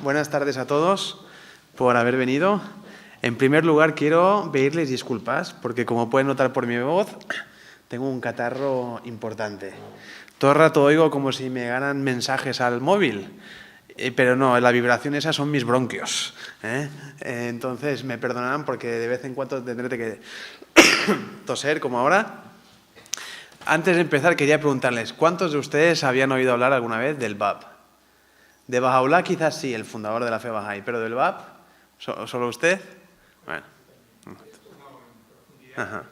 Buenas tardes a todos por haber venido. En primer lugar, quiero pedirles disculpas porque, como pueden notar por mi voz, tengo un catarro importante. Todo el rato oigo como si me ganan mensajes al móvil, pero no, la vibración esa son mis bronquios. Entonces, me perdonarán porque de vez en cuando tendré que toser, como ahora. Antes de empezar, quería preguntarles, ¿cuántos de ustedes habían oído hablar alguna vez del Bab? De Bahá'u'lláh quizás sí, el fundador de la fe Bahá'í, pero del Bab, ¿solo usted? Bueno. Ajá.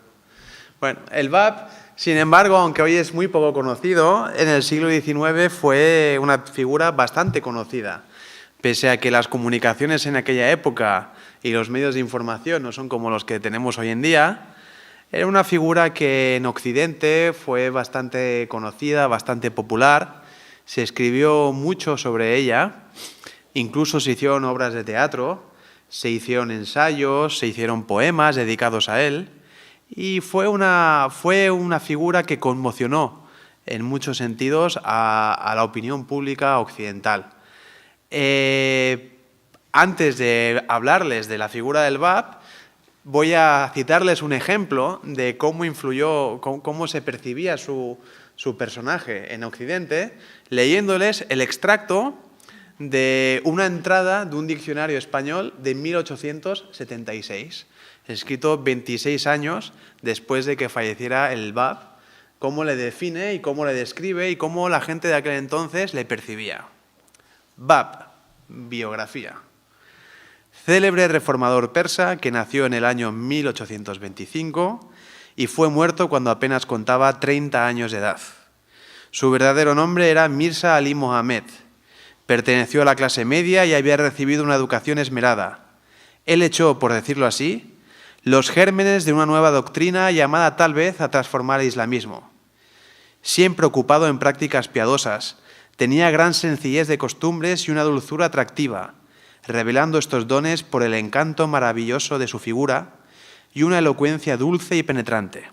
Bueno, el Bab, sin embargo, aunque hoy es muy poco conocido, en el siglo XIX fue una figura bastante conocida. Pese a que las comunicaciones en aquella época y los medios de información no son como los que tenemos hoy en día, era una figura que en Occidente fue bastante conocida, bastante popular. Se escribió mucho sobre ella, incluso se hicieron obras de teatro, se hicieron ensayos, se hicieron poemas dedicados a él, y fue una figura que conmocionó en muchos sentidos a la opinión pública occidental. Antes de hablarles de la figura del Bab, voy a citarles un ejemplo de cómo influyó, cómo se percibía su personaje en Occidente, leyéndoles el extracto de una entrada de un diccionario español de 1876, escrito 26 años después de que falleciera el Bab, cómo le define y cómo le describe y cómo la gente de aquel entonces le percibía. Bab, biografía. Célebre reformador persa que nació en el año 1825 y fue muerto cuando apenas contaba 30 años de edad. Su verdadero nombre era Mirza Ali Mohammed. Perteneció a la clase media y había recibido una educación esmerada. Él echó, por decirlo así, los gérmenes de una nueva doctrina llamada tal vez a transformar el islamismo. Siempre ocupado en prácticas piadosas, tenía gran sencillez de costumbres y una dulzura atractiva, revelando estos dones por el encanto maravilloso de su figura y una elocuencia dulce y penetrante.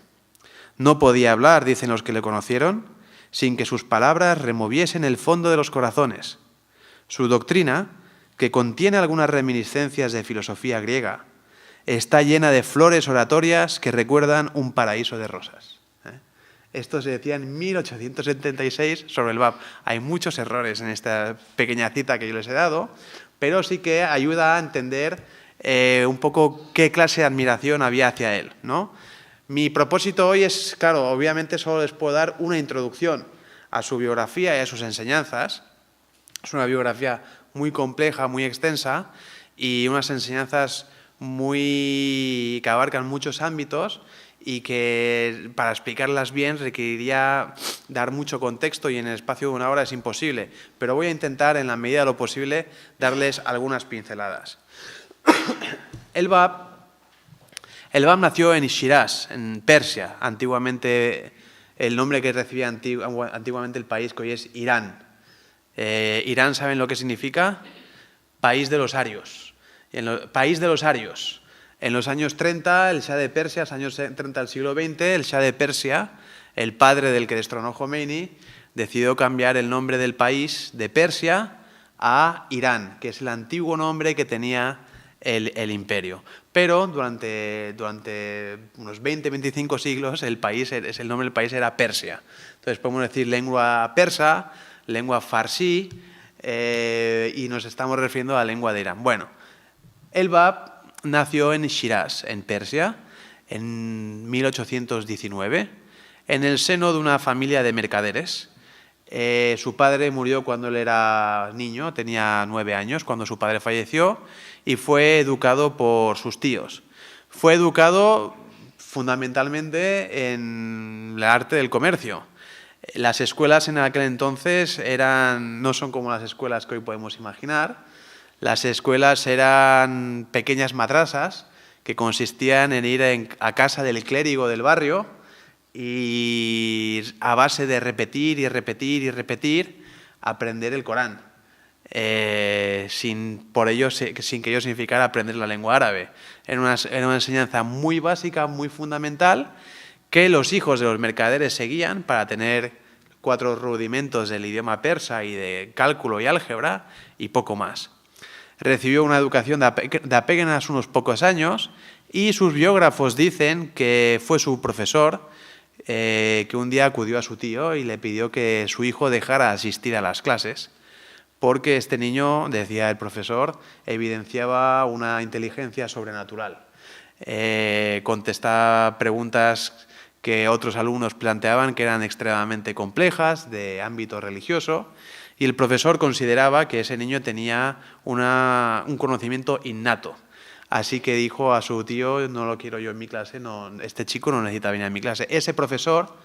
No podía hablar, dicen los que le conocieron, sin que sus palabras removiesen el fondo de los corazones. Su doctrina, que contiene algunas reminiscencias de filosofía griega, está llena de flores oratorias que recuerdan un paraíso de rosas. Esto se decía en 1876 sobre el Bab. Hay muchos errores en esta pequeña cita que yo les he dado, pero sí que ayuda a entender un poco qué clase de admiración había hacia él, ¿no? Mi propósito hoy es, claro, obviamente solo les puedo dar una introducción a su biografía y a sus enseñanzas. Es una biografía muy compleja, muy extensa y unas enseñanzas que abarcan muchos ámbitos y que para explicarlas bien requeriría dar mucho contexto y en el espacio de una hora es imposible, pero voy a intentar en la medida de lo posible darles algunas pinceladas. El Bab nació en Shiraz, en Persia, antiguamente el nombre que recibía antiguamente el país que hoy es Irán. Irán, ¿saben lo que significa? País de los arios. País de los arios. En los años 30, el Shah de Persia, los años 30 del siglo XX, el Shah de Persia, el padre del que destronó Khomeini, decidió cambiar el nombre del país de Persia a Irán, que es el antiguo nombre que tenía el imperio. Pero durante unos 20-25 siglos el nombre del país era Persia. Entonces podemos decir lengua persa, lengua farsí, y nos estamos refiriendo a la lengua de Irán. Bueno, el Bab nació en Shiraz, en Persia, en 1819, en el seno de una familia de mercaderes. Su padre murió cuando él era niño, tenía 9 años, cuando su padre falleció, y fue educado por sus tíos. Fue educado fundamentalmente en el arte del comercio. Las escuelas en aquel entonces no son como las escuelas que hoy podemos imaginar. Las escuelas eran pequeñas madrasas que consistían en ir a casa del clérigo del barrio y a base de repetir y repetir y repetir, aprender el Corán. Sin que ello significara aprender la lengua árabe. Era una enseñanza muy básica, muy fundamental, que los hijos de los mercaderes seguían para tener 4 rudimentos del idioma persa y de cálculo y álgebra y poco más. Recibió una educación de apenas unos pocos años y sus biógrafos dicen que fue su profesor que un día acudió a su tío y le pidió que su hijo dejara asistir a las clases, porque este niño, decía el profesor, evidenciaba una inteligencia sobrenatural. Contestaba preguntas que otros alumnos planteaban que eran extremadamente complejas, de ámbito religioso, y el profesor consideraba que ese niño tenía un conocimiento innato. Así que dijo a su tío: no lo quiero yo en mi clase, no, este chico no necesita venir a mi clase. Ese profesor,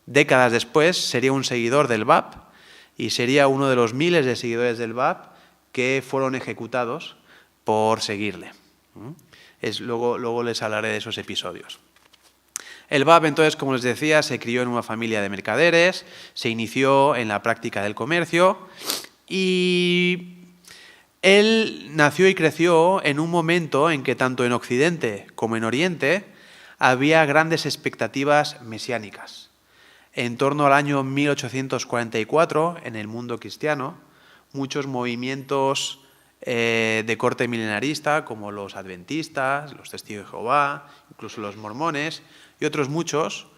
décadas después, sería un seguidor del BAP y sería uno de los miles de seguidores del BAP que fueron ejecutados por seguirle. Luego les hablaré de esos episodios. El BAP, entonces, como les decía, se crió en una familia de mercaderes, se inició en la práctica del comercio y él nació y creció en un momento en que tanto en Occidente como en Oriente había grandes expectativas mesiánicas. En torno al año 1844, en el mundo cristiano, muchos movimientos de corte milenarista, como los adventistas, los testigos de Jehová, incluso los mormones y otros muchos,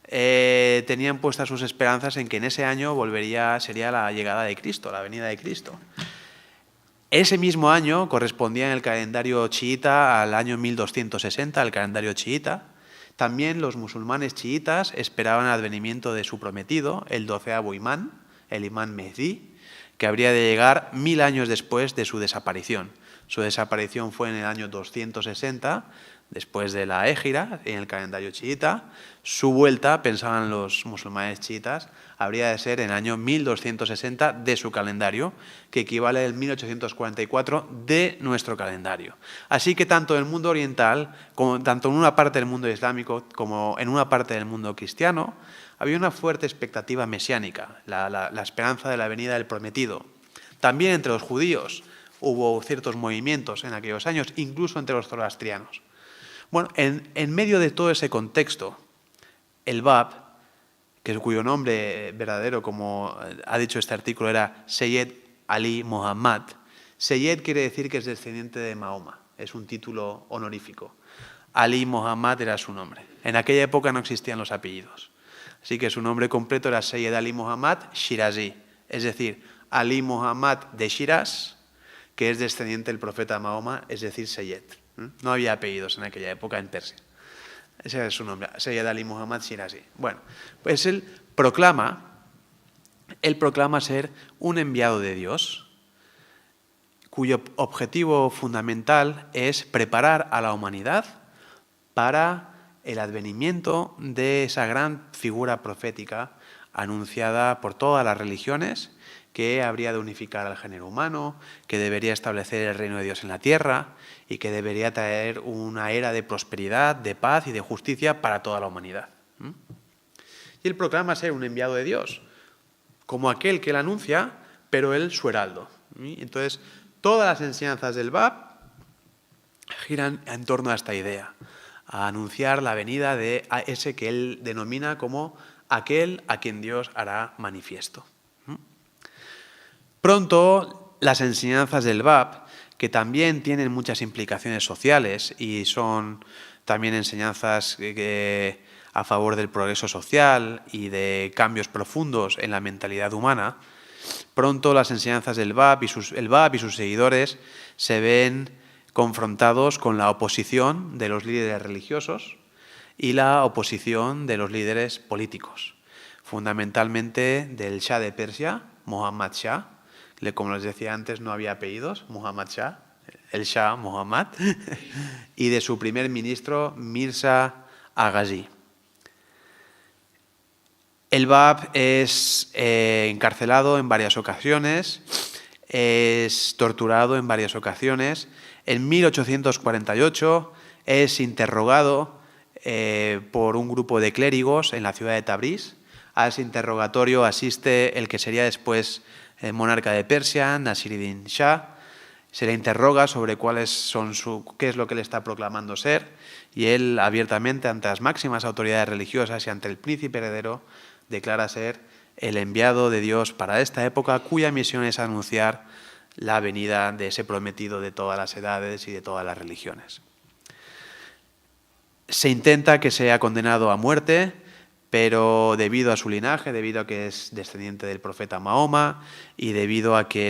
tenían puestas sus esperanzas en que en ese año sería la llegada de Cristo, la venida de Cristo. Ese mismo año correspondía en el calendario chiita al año 1260, el calendario chiita. También los musulmanes chiitas esperaban el advenimiento de su prometido, el 12º imán, el imán Mehdi, que habría de llegar 1000 años después de su desaparición. Su desaparición fue en el año 260, después de la Égira, en el calendario chiita. Su vuelta, pensaban los musulmanes chiitas, habría de ser en el año 1260 de su calendario, que equivale al 1844 de nuestro calendario. Así que tanto en el mundo oriental, tanto en una parte del mundo islámico como en una parte del mundo cristiano, había una fuerte expectativa mesiánica, la esperanza de la venida del prometido. También entre los judíos hubo ciertos movimientos en aquellos años, incluso entre los zoroastrianos. Bueno, en medio de todo ese contexto, el BAP, cuyo nombre verdadero, como ha dicho este artículo, era Seyyed Ali Muhammad. Seyyed quiere decir que es descendiente de Mahoma, es un título honorífico. Ali Muhammad era su nombre. En aquella época no existían los apellidos. Así que su nombre completo era Seyyed Ali Muhammad Shirazi, es decir, Ali Muhammad de Shiraz, que es descendiente del profeta Mahoma, es decir, Seyyed. No había apellidos en aquella época en Persia. Ese es su nombre, Seyyed Ali Muhammad Shirazi. Bueno, pues él proclama ser un enviado de Dios, cuyo objetivo fundamental es preparar a la humanidad para el advenimiento de esa gran figura profética anunciada por todas las religiones, que habría de unificar al género humano, que debería establecer el reino de Dios en la tierra y que debería traer una era de prosperidad, de paz y de justicia para toda la humanidad. Y él proclama ser un enviado de Dios, como aquel que él anuncia, pero él su heraldo. Entonces, todas las enseñanzas del BAP giran en torno a esta idea, a anunciar la venida de ese que él denomina como aquel a quien Dios hará manifiesto. Pronto, las enseñanzas del BAP, que también tienen muchas implicaciones sociales y son también enseñanzas a favor del progreso social y de cambios profundos en la mentalidad humana, pronto las enseñanzas del BAP y sus seguidores se ven confrontados con la oposición de los líderes religiosos y la oposición de los líderes políticos, fundamentalmente del Shah de Persia, Muhammad Shah. Como les decía antes, no había apellidos, Muhammad Shah, el Shah Muhammad, y de su primer ministro, Mirza Aghazi. El Bab es encarcelado en varias ocasiones, es torturado en varias ocasiones. En 1848 es interrogado por un grupo de clérigos en la ciudad de Tabriz. A ese interrogatorio asiste el que sería después el monarca de Persia, Nasiruddin Shah. Se le interroga sobre qué es lo que le está proclamando ser, y él abiertamente ante las máximas autoridades religiosas y ante el príncipe heredero declara ser el enviado de Dios para esta época, cuya misión es anunciar la venida de ese prometido de todas las edades y de todas las religiones. Se intenta que sea condenado a muerte, pero debido a su linaje, debido a que es descendiente del profeta Mahoma y debido a que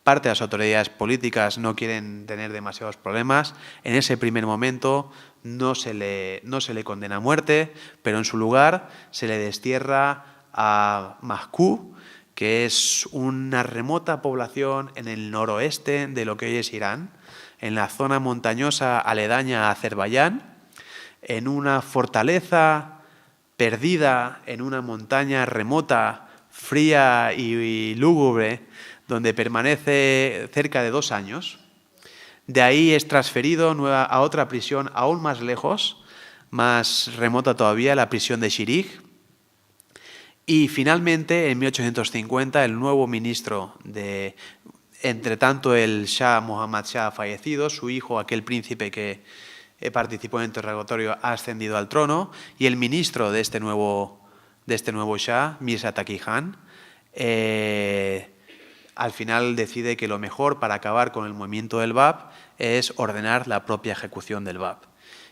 parte de las autoridades políticas no quieren tener demasiados problemas, en ese primer momento no se le condena a muerte, pero en su lugar se le destierra a Moscú, que es una remota población en el noroeste de lo que hoy es Irán, en la zona montañosa aledaña a Azerbaiyán, en una fortaleza perdida en una montaña remota, fría y lúgubre, donde permanece cerca de 2 años. De ahí es transferido a otra prisión aún más lejos, más remota todavía, la prisión de Shirih. Y finalmente, en 1850, el nuevo ministro entre tanto el Shah Mohammad Shah ha fallecido, su hijo, aquel príncipe que participó en el interrogatorio, ha ascendido al trono, y el ministro de este nuevo Shah, Mirza Taqi Khan, al final decide que lo mejor para acabar con el movimiento del Bab es ordenar la propia ejecución del Bab.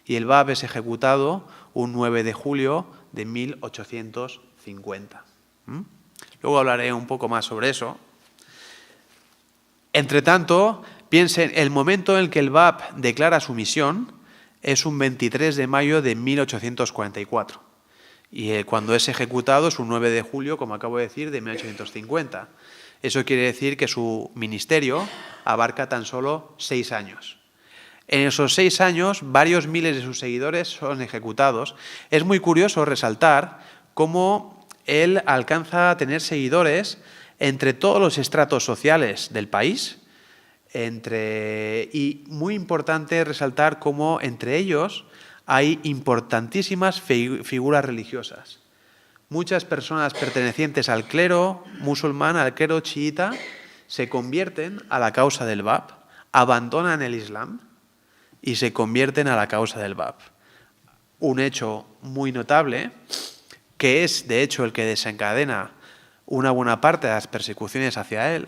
Y el Bab es ejecutado un 9 de julio de 1850. Luego hablaré un poco más sobre eso. Entre tanto, piensen, el momento en el que el Bab declara su misión es un 23 de mayo de 1844. Y cuando es ejecutado es un 9 de julio, como acabo de decir, de 1850. Eso quiere decir que su ministerio abarca tan solo 6 años. En esos 6 años, varios miles de sus seguidores son ejecutados. Es muy curioso resaltar cómo él alcanza a tener seguidores entre todos los estratos sociales del país, y muy importante resaltar cómo entre ellos hay importantísimas figuras religiosas. Muchas personas pertenecientes al clero musulmán, al clero chiita, se convierten a la causa del Bab, abandonan el Islam y se convierten a la causa del Bab. Un hecho muy notable, que es de hecho el que desencadena una buena parte de las persecuciones hacia él,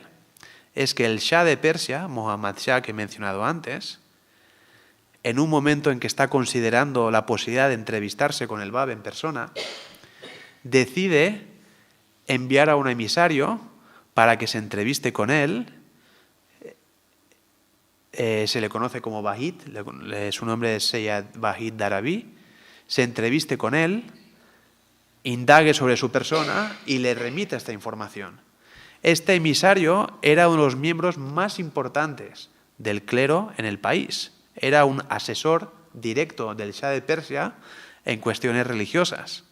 es que el Shah de Persia, Mohammad Shah, que he mencionado antes, en un momento en que está considerando la posibilidad de entrevistarse con el Bab en persona, decide enviar a un emisario para que se entreviste con él. Se le conoce como Vahid, su nombre es Sayyid Vahid Darabi. Se entreviste con él, indague sobre su persona y le remita esta información. Este emisario era uno de los miembros más importantes del clero en el país. Era un asesor directo del Shah de Persia en cuestiones religiosas.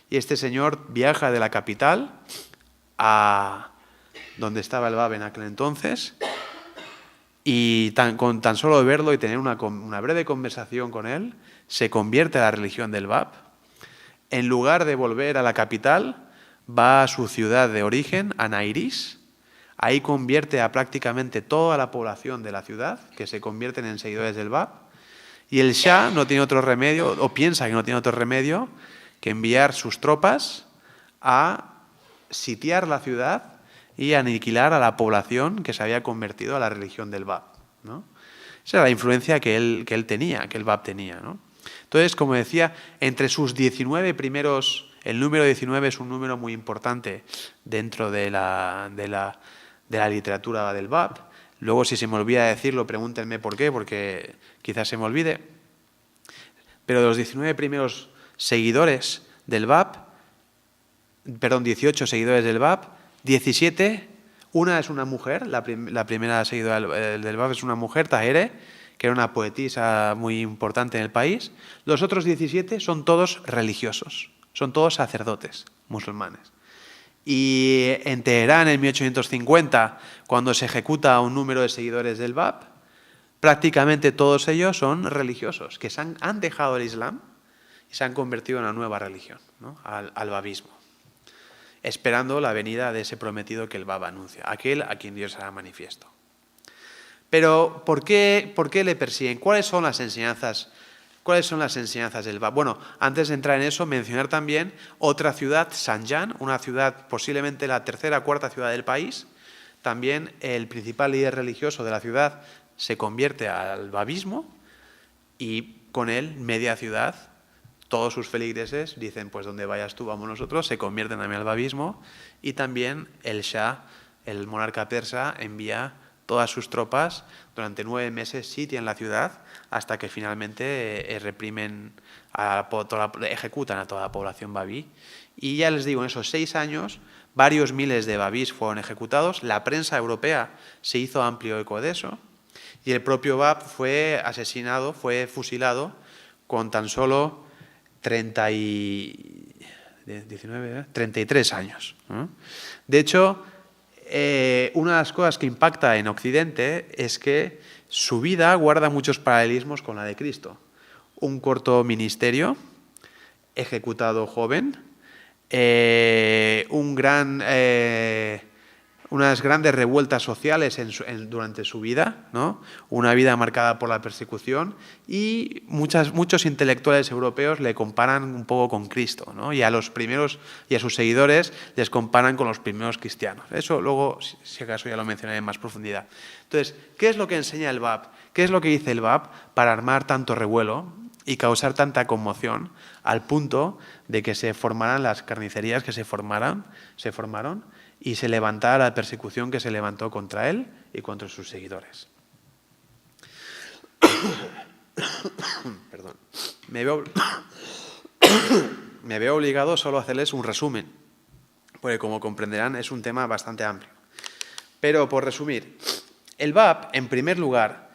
Y este señor viaja de la capital a donde estaba el Bab en aquel entonces, y con tan solo verlo y tener una breve conversación con él, se convierte a la religión del Bab. En lugar de volver a la capital, va a su ciudad de origen, a Nairis. Ahí convierte a prácticamente toda la población de la ciudad, que se convierten en seguidores del Bab. Y el Shah no tiene otro remedio, o piensa que no tiene otro remedio, que enviar sus tropas a sitiar la ciudad y aniquilar a la población que se había convertido a la religión del Bab, ¿no? Esa era la influencia que él tenía, que el Bab tenía, ¿no? Entonces, como decía, entre sus 19 primeros, el número 19 es un número muy importante dentro de la literatura del Bab. Luego, si se me olvida decirlo, pregúntenme por qué, porque quizás se me olvide. Pero de los 19 primeros seguidores del Bab, 18 seguidores del Bab, 17, una es una mujer, la primera seguidora del Bab es una mujer, Tahere, que era una poetisa muy importante en el país. Los otros 17 son todos religiosos, son todos sacerdotes musulmanes. Y en Teherán, en 1850, cuando se ejecuta un número de seguidores del Bab, prácticamente todos ellos son religiosos, que han dejado el Islam y se han convertido en una nueva religión, ¿no? al babismo, esperando la venida de ese prometido que el Bab anuncia, aquel a quien Dios hará manifiesto. Pero, ¿por qué le persiguen? ¿Cuáles son las enseñanzas del Bab? Bueno, antes de entrar en eso, mencionar también otra ciudad, Zanjan, una ciudad posiblemente la tercera o cuarta ciudad del país. También el principal líder religioso de la ciudad se convierte al babismo y con él, media ciudad, todos sus feligreses dicen, pues donde vayas tú, vamos nosotros, se convierten también al babismo. Y también el Shah, el monarca persa, envía todas sus tropas, durante 9 meses sitian la ciudad hasta que finalmente ejecutan a toda la población babí. Y ya les digo, en esos 6 años, varios miles de babís fueron ejecutados, la prensa europea se hizo amplio eco de eso, y el propio Bab fue fusilado con tan solo 33 años. De hecho, una de las cosas que impacta en Occidente es que su vida guarda muchos paralelismos con la de Cristo. Un corto ministerio, ejecutado joven, unas grandes revueltas sociales durante su vida, ¿no? Una vida marcada por la persecución, y muchos intelectuales europeos le comparan un poco con Cristo, ¿no? Y a sus seguidores les comparan con los primeros cristianos. Eso luego, si acaso, ya lo mencionaré en más profundidad. Entonces, ¿qué es lo que enseña el Bab? ¿Qué es lo que dice el Bab para armar tanto revuelo y causar tanta conmoción al punto de que se formaran las carnicerías que se formaron y se levantara la persecución que se levantó contra él y contra sus seguidores? Perdón. Me veo obligado solo a hacerles un resumen, porque como comprenderán es un tema bastante amplio. Pero por resumir, el Bab, en primer lugar,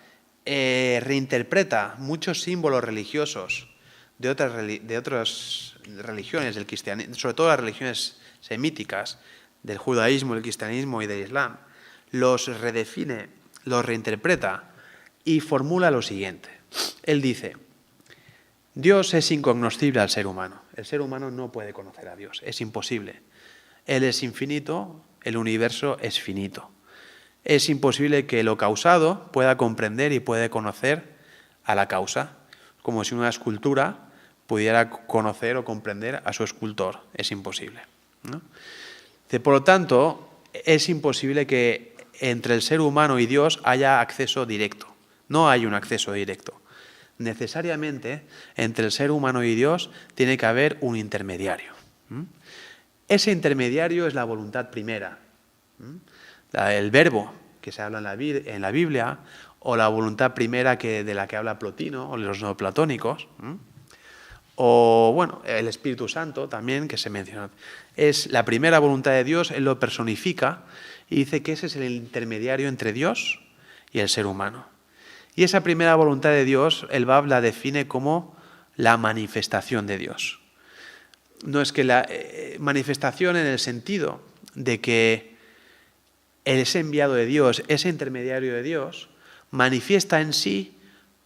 reinterpreta muchos símbolos religiosos de otras religiones del cristianismo, sobre todo las religiones semíticas, del judaísmo, del cristianismo y del islam, los redefine, los reinterpreta y formula lo siguiente. Él dice: Dios es incognoscible al ser humano. El ser humano no puede conocer a Dios, es imposible. Él es infinito, el universo es finito. Es imposible que lo causado pueda comprender y pueda conocer a la causa, como si una escultura pudiera conocer o comprender a su escultor. Es imposible, ¿no? Por lo tanto, es imposible que entre el ser humano y Dios haya acceso directo. No hay un acceso directo. Necesariamente, entre el ser humano y Dios tiene que haber un intermediario. Ese intermediario es la voluntad primera. El verbo que se habla en la Biblia, o la voluntad primera de la que habla Plotino, o los neoplatónicos, o bueno, el Espíritu Santo también, que se menciona. Es la primera voluntad de Dios, Él lo personifica y dice que ese es el intermediario entre Dios y el ser humano. Y esa primera voluntad de Dios, el Bab la define como la manifestación de Dios. No es que la manifestación en el sentido de que ese enviado de Dios, ese intermediario de Dios, manifiesta en sí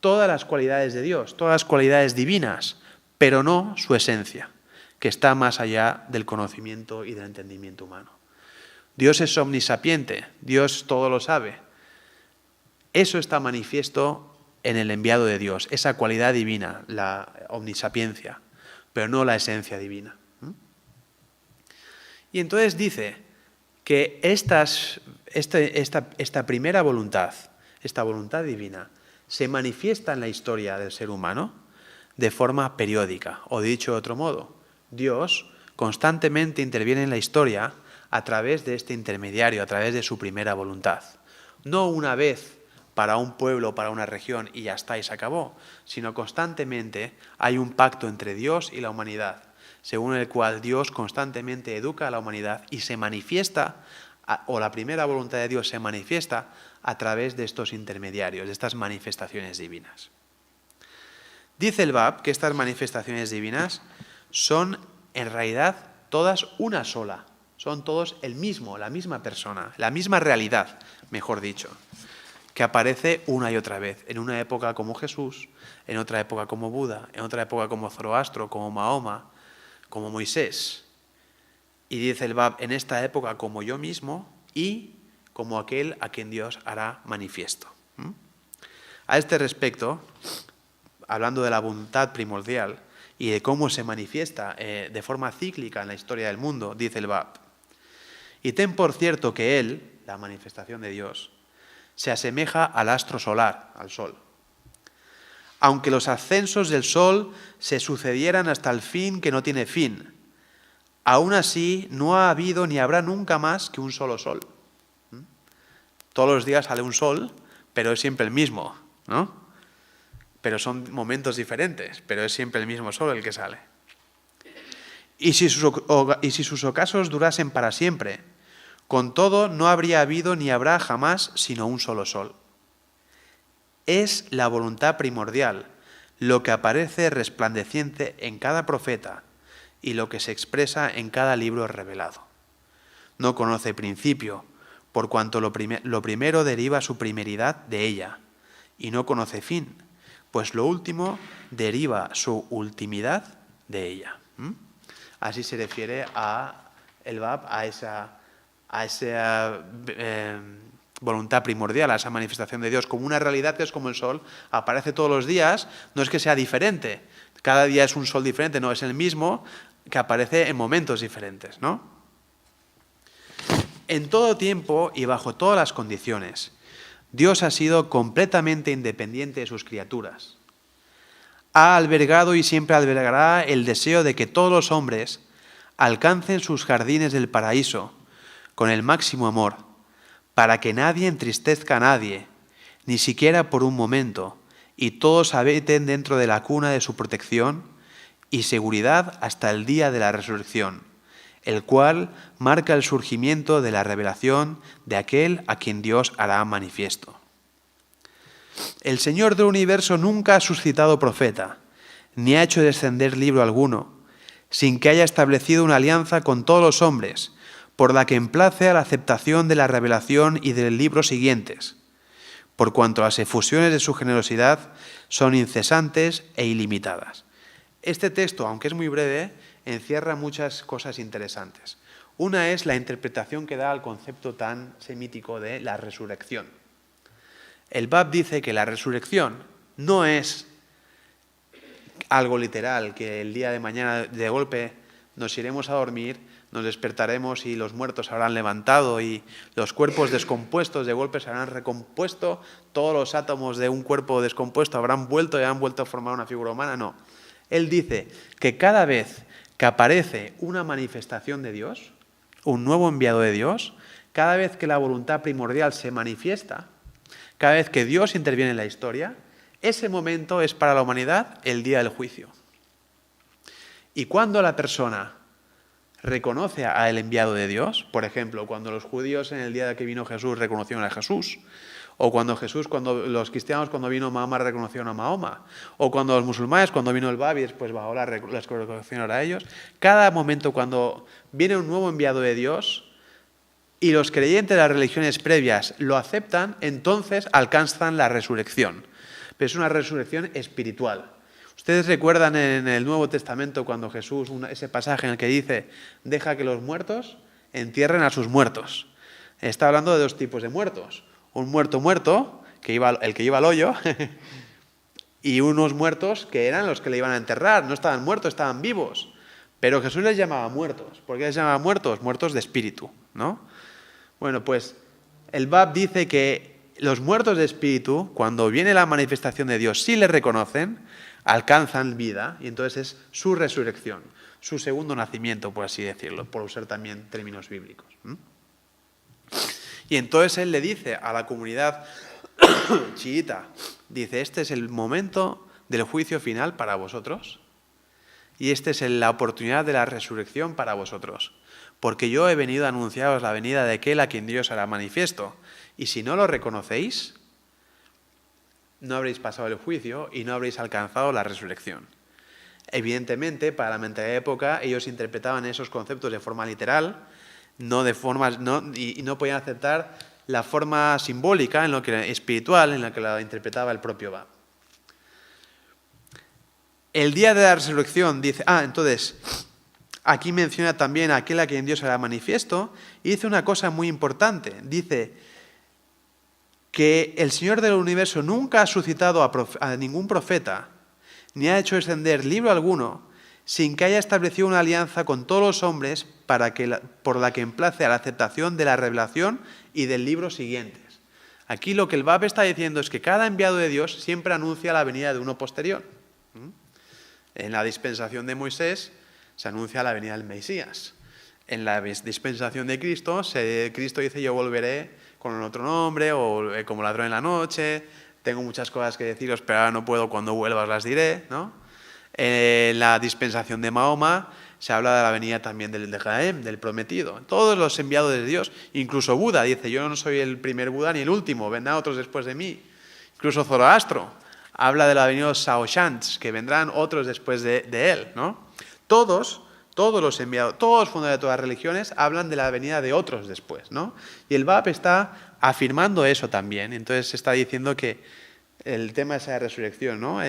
todas las cualidades de Dios, todas las cualidades divinas, pero no su esencia, que está más allá del conocimiento y del entendimiento humano. Dios es omnisapiente, Dios todo lo sabe. Eso está manifiesto en el enviado de Dios, esa cualidad divina, la omnisapiencia, pero no la esencia divina. Y entonces dice que esta primera voluntad, esta voluntad divina, se manifiesta en la historia del ser humano de forma periódica, o dicho de otro modo, Dios constantemente interviene en la historia a través de este intermediario, a través de su primera voluntad. No una vez para un pueblo, para una región y ya está y se acabó, sino constantemente hay un pacto entre Dios y la humanidad, según el cual Dios constantemente educa a la humanidad y se manifiesta, o la primera voluntad de Dios se manifiesta a través de estos intermediarios, de estas manifestaciones divinas. Dice el Bab que estas manifestaciones divinas son en realidad todas una sola. Son todos el mismo, la misma persona, la misma realidad, mejor dicho, que aparece una y otra vez, en una época como Jesús, en otra época como Buda, en otra época como Zoroastro, como Mahoma, como Moisés. Y dice el Bab, en esta época como yo mismo y como aquel a quien Dios hará manifiesto. A este respecto, hablando de la voluntad primordial y de cómo se manifiesta de forma cíclica en la historia del mundo, dice el Bab, y ten por cierto que Él, la manifestación de Dios, se asemeja al astro solar, al Sol. Aunque los ascensos del Sol se sucedieran hasta el fin que no tiene fin, aún así no ha habido ni habrá nunca más que un solo Sol. Todos los días sale un Sol, pero es siempre el mismo, ¿no? Pero son momentos diferentes, pero es siempre el mismo Sol el que sale. Y si sus ocasos durasen para siempre, con todo no habría habido ni habrá jamás sino un solo Sol. Es la voluntad primordial, lo que aparece resplandeciente en cada profeta y lo que se expresa en cada libro revelado. No conoce principio, por cuanto lo primero deriva su primeridad de ella, y no conoce fin, pues lo último deriva su ultimidad de ella. Así se refiere el Bab a esa voluntad primordial, a esa manifestación de Dios como una realidad que es como el Sol, aparece todos los días, no es que sea diferente, cada día es un Sol diferente, no, es el mismo que aparece en momentos diferentes, ¿no? En todo tiempo y bajo todas las condiciones, Dios ha sido completamente independiente de sus criaturas. Ha albergado y siempre albergará el deseo de que todos los hombres alcancen sus jardines del paraíso con el máximo amor, para que nadie entristezca a nadie, ni siquiera por un momento, y todos habiten dentro de la cuna de su protección y seguridad hasta el día de la resurrección, el cual marca el surgimiento de la revelación de aquel a quien Dios hará manifiesto. El Señor del universo nunca ha suscitado profeta, ni ha hecho descender libro alguno, sin que haya establecido una alianza con todos los hombres, por la que emplace a la aceptación de la revelación y del libro siguientes, por cuanto las efusiones de su generosidad son incesantes e ilimitadas. Este texto, aunque es muy breve, encierra muchas cosas interesantes. Una es la interpretación que da al concepto tan semítico de la resurrección. El Bab dice que la resurrección no es algo literal, que el día de mañana de golpe nos iremos a dormir, nos despertaremos y los muertos se habrán levantado y los cuerpos descompuestos de golpe se habrán recompuesto, todos los átomos de un cuerpo descompuesto habrán vuelto y han vuelto a formar una figura humana. No. Él dice que cada vez que aparece una manifestación de Dios, un nuevo enviado de Dios, cada vez que la voluntad primordial se manifiesta, cada vez que Dios interviene en la historia, ese momento es para la humanidad el día del juicio. Y cuando la persona reconoce al enviado de Dios, por ejemplo, cuando los judíos en el día de que vino Jesús reconocieron a Jesús, o cuando los cristianos cuando vino Mahoma reconocieron a Mahoma, o cuando los musulmanes cuando vino el Bab y después Bahá'u'lláh les reconocieron a ellos, cada momento cuando viene un nuevo enviado de Dios y los creyentes de las religiones previas lo aceptan, entonces alcanzan la resurrección. Pero es una resurrección espiritual. Ustedes recuerdan en el Nuevo Testamento cuando Jesús, ese pasaje en el que dice, deja que los muertos entierren a sus muertos. Está hablando de dos tipos de muertos. Un muerto, el que iba al hoyo, y unos muertos que eran los que le iban a enterrar. No estaban muertos, estaban vivos. Pero Jesús les llamaba muertos. ¿Por qué les llamaba muertos? Muertos de espíritu, ¿no? Bueno, pues el Bab dice que los muertos de espíritu, cuando viene la manifestación de Dios, si le reconocen, alcanzan vida, y entonces es su resurrección, su segundo nacimiento, por así decirlo, por usar también términos bíblicos. Y entonces él le dice a la comunidad chiita, dice, este es el momento del juicio final para vosotros, y esta es la oportunidad de la resurrección para vosotros, porque yo he venido a anunciaros la venida de aquel a quien Dios hará manifiesto, y si no lo reconocéis, no habréis pasado el juicio y no habréis alcanzado la resurrección. Evidentemente, para la mentalidad de época, ellos interpretaban esos conceptos de forma literal, y no podían aceptar la forma simbólica, espiritual, en la que la interpretaba el propio Bab. El día de la resurrección dice... entonces, aquí menciona también a aquel a quien Dios hará manifiesto, y dice una cosa muy importante. Dice que el Señor del universo nunca ha suscitado a ningún profeta, ni ha hecho descender libro alguno, sin que haya establecido una alianza con todos los hombres por la que emplace a la aceptación de la revelación y del libro siguientes. Aquí lo que el Bab está diciendo es que cada enviado de Dios siempre anuncia la venida de uno posterior. En la dispensación de Moisés se anuncia la venida del Mesías. En la dispensación de Cristo, Cristo dice: yo volveré con otro nombre, o como ladrón en la noche, tengo muchas cosas que deciros, pero ahora no puedo, cuando vuelvas las diré, ¿no? En la dispensación de Mahoma se habla de la venida también del Gaem, del prometido. Todos los enviados de Dios, incluso Buda dice: yo no soy el primer Buda ni el último, vendrán otros después de mí. Incluso Zoroastro habla de la venida de los Saoshants, que vendrán otros después de él, ¿no? Todos los enviados, todos los fundadores de todas las religiones hablan de la venida de otros después, ¿no? Y el Bab está afirmando eso también. Entonces está diciendo que el tema es la resurrección, ¿no?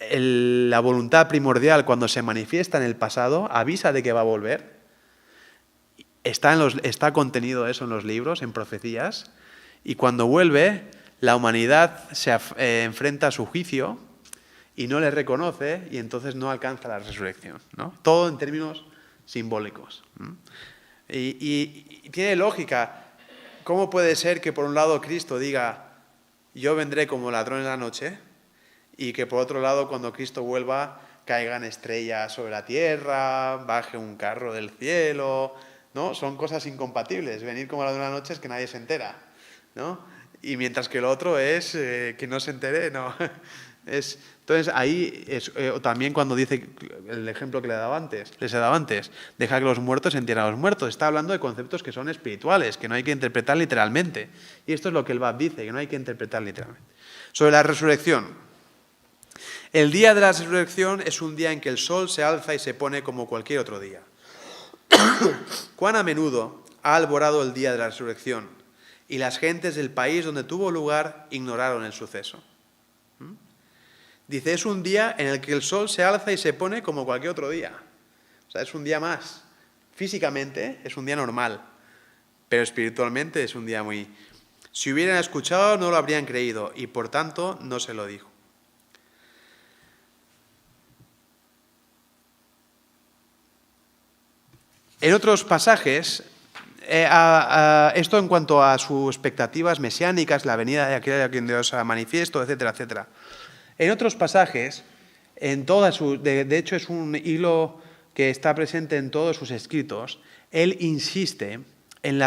La voluntad primordial, cuando se manifiesta en el pasado, avisa de que va a volver. Está contenido eso en los libros, en profecías, y cuando vuelve, la humanidad se enfrenta a su juicio y no le reconoce, y entonces no alcanza la resurrección, ¿no? Todo en términos simbólicos. Y tiene lógica. ¿Cómo puede ser que por un lado Cristo diga: yo vendré como ladrón en la noche, y que por otro lado, cuando Cristo vuelva, caigan estrellas sobre la tierra, baje un carro del cielo, ¿no? Son cosas incompatibles. Venir como ladrón en la noche es que nadie se entera, ¿no? Y mientras que lo otro es que no se entere, no. Entonces ahí también cuando dice el ejemplo que les he dado antes, deja que los muertos entierren a los muertos. Está hablando de conceptos que son espirituales, que no hay que interpretar literalmente. Y esto es lo que el Bab dice, que no hay que interpretar literalmente. Sobre la resurrección. El día de la resurrección es un día en que el sol se alza y se pone como cualquier otro día. ¿Cuán a menudo ha alborado el día de la resurrección? Y las gentes del país donde tuvo lugar ignoraron el suceso. Dice, es un día en el que el sol se alza y se pone como cualquier otro día. O sea, es un día más. Físicamente es un día normal, pero espiritualmente es un día muy... Si hubieran escuchado no lo habrían creído, y por tanto no se lo dijo. En otros pasajes, esto en cuanto a sus expectativas mesiánicas, la venida de aquel a quien Dios ha manifiesto, etcétera, etcétera. En otros pasajes, de hecho es un hilo que está presente en todos sus escritos, él insiste en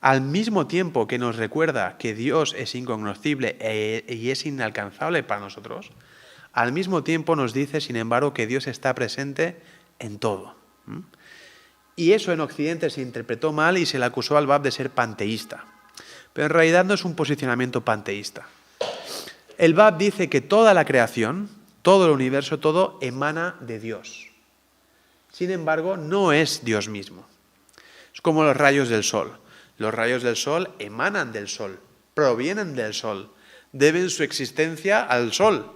al mismo tiempo que nos recuerda que Dios es incognoscible y es inalcanzable para nosotros, al mismo tiempo nos dice, sin embargo, que Dios está presente en todo. Y eso en Occidente se interpretó mal y se le acusó al Bab de ser panteísta. Pero en realidad no es un posicionamiento panteísta. El Bab dice que toda la creación, todo el universo, todo emana de Dios. Sin embargo, no es Dios mismo. Es como los rayos del sol. Los rayos del sol emanan del sol, provienen del sol, deben su existencia al sol.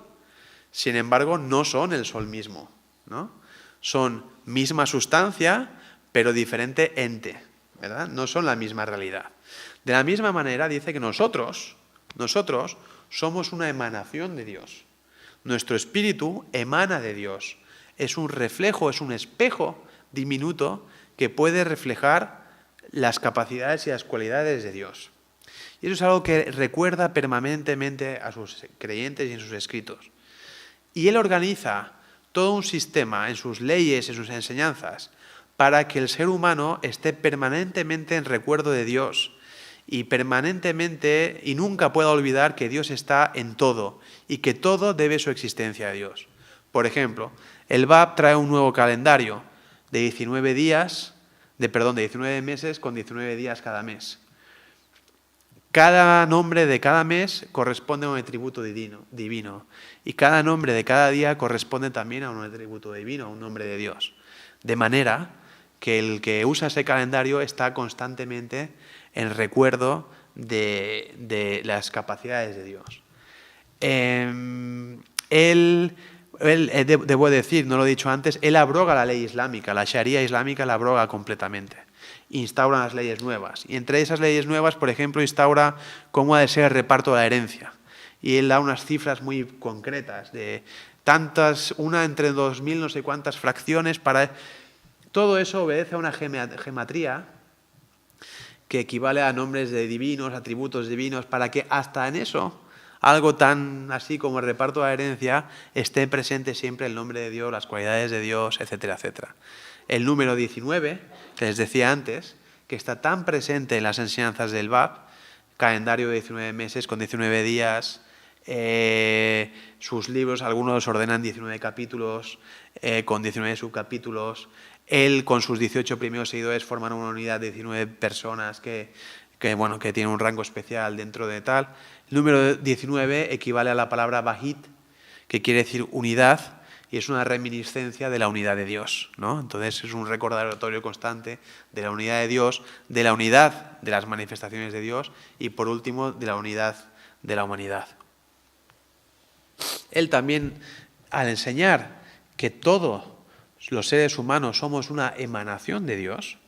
Sin embargo, no son el sol mismo, ¿no? Son misma sustancia, pero diferente ente, ¿verdad? No son la misma realidad. De la misma manera dice que nosotros somos una emanación de Dios. Nuestro espíritu emana de Dios. Es un reflejo, es un espejo diminuto que puede reflejar las capacidades y las cualidades de Dios. Y eso es algo que recuerda permanentemente a sus creyentes y en sus escritos. Y él organiza todo un sistema en sus leyes, en sus enseñanzas, para que el ser humano esté permanentemente en recuerdo de Dios y permanentemente y nunca pueda olvidar que Dios está en todo y que todo debe su existencia a Dios. Por ejemplo, el Bab trae un nuevo calendario de 19 meses con 19 días cada mes. Cada nombre de cada mes corresponde a un atributo divino. Y cada nombre de cada día corresponde también a un atributo divino, a un nombre de Dios. De manera que el que usa ese calendario está constantemente en recuerdo de las capacidades de Dios. Debo decir, no lo he dicho antes, él abroga la ley islámica, la Sharia islámica la abroga completamente. Instaura las leyes nuevas. Y entre esas leyes nuevas, por ejemplo, instaura cómo ha de ser el reparto de la herencia. Y él da unas cifras muy concretas, de tantas, una entre 2000 no sé cuántas fracciones. Todo eso obedece a una gematría que equivale a nombres de divinos, atributos divinos, para que hasta en eso, algo tan así como el reparto de la herencia, esté presente siempre el nombre de Dios, las cualidades de Dios, etcétera, etcétera. El número 19, que les decía antes, que está tan presente en las enseñanzas del Bab, calendario de 19 meses con 19 días, sus libros, algunos los ordenan 19 capítulos, con 19 subcapítulos. Él, con sus 18 primeros seguidores, forman una unidad de 19 personas que tienen un rango especial dentro de tal. El número 19 equivale a la palabra Bahit, que quiere decir unidad, y es una reminiscencia de la unidad de Dios, ¿no? Entonces es un recordatorio constante de la unidad de Dios, de la unidad de las manifestaciones de Dios y, por último, de la unidad de la humanidad. Él también, al enseñar que todos los seres humanos somos una emanación de Dios,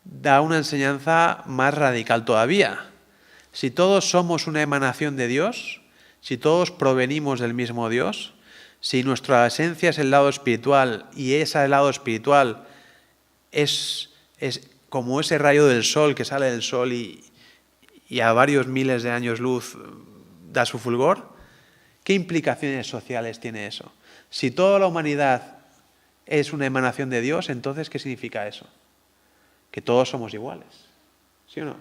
da una enseñanza más radical todavía. Si todos somos una emanación de Dios, si todos provenimos del mismo Dios, si nuestra esencia es el lado espiritual y ese lado espiritual es como ese rayo del sol que sale del sol y a varios miles de años luz da su fulgor, ¿qué implicaciones sociales tiene eso? Si toda la humanidad es una emanación de Dios, entonces ¿qué significa eso? Que todos somos iguales, ¿sí o no?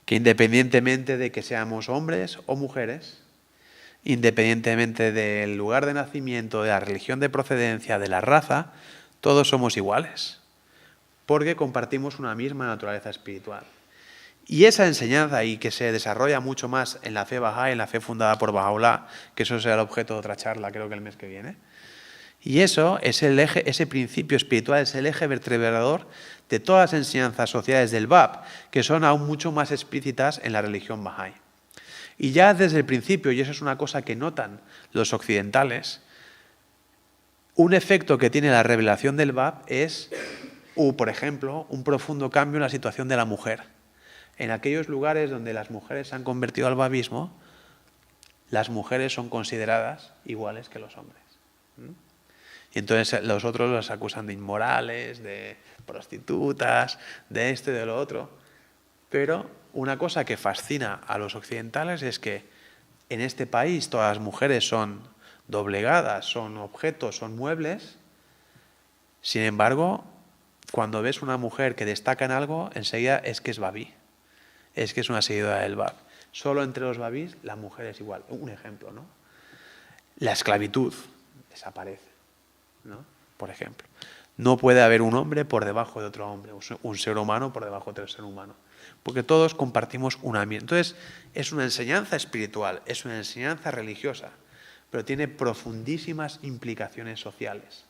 Que independientemente de que seamos hombres o mujeres, independientemente del lugar de nacimiento, de la religión de procedencia, de la raza, todos somos iguales, porque compartimos una misma naturaleza espiritual. Y esa enseñanza, y que se desarrolla mucho más en la fe Bahá'í, en la fe fundada por Baha'u'lláh, que eso será el objeto de otra charla, creo que el mes que viene, y eso es el eje, ese principio espiritual es el eje vertebrador de todas las enseñanzas sociales del Bab, que son aún mucho más explícitas en la religión Bahá'í. Y ya desde el principio, y eso es una cosa que notan los occidentales, un efecto que tiene la revelación del Bab es, por ejemplo, un profundo cambio en la situación de la mujer. En aquellos lugares donde las mujeres se han convertido al babismo, las mujeres son consideradas iguales que los hombres. Y entonces los otros las acusan de inmorales, de prostitutas, de esto y de lo otro. Pero una cosa que fascina a los occidentales es que en este país todas las mujeres son doblegadas, son objetos, son muebles. Sin embargo, cuando ves una mujer que destaca en algo, enseguida es que es babí, es que es una seguidora del Bab. Solo entre los babís la mujer es igual. Un ejemplo, ¿no? La esclavitud desaparece, ¿no? Por ejemplo, no puede haber un hombre por debajo de otro hombre, un ser humano por debajo de otro ser humano, porque todos compartimos una misma. Entonces, es una enseñanza espiritual, es una enseñanza religiosa, pero tiene profundísimas implicaciones sociales.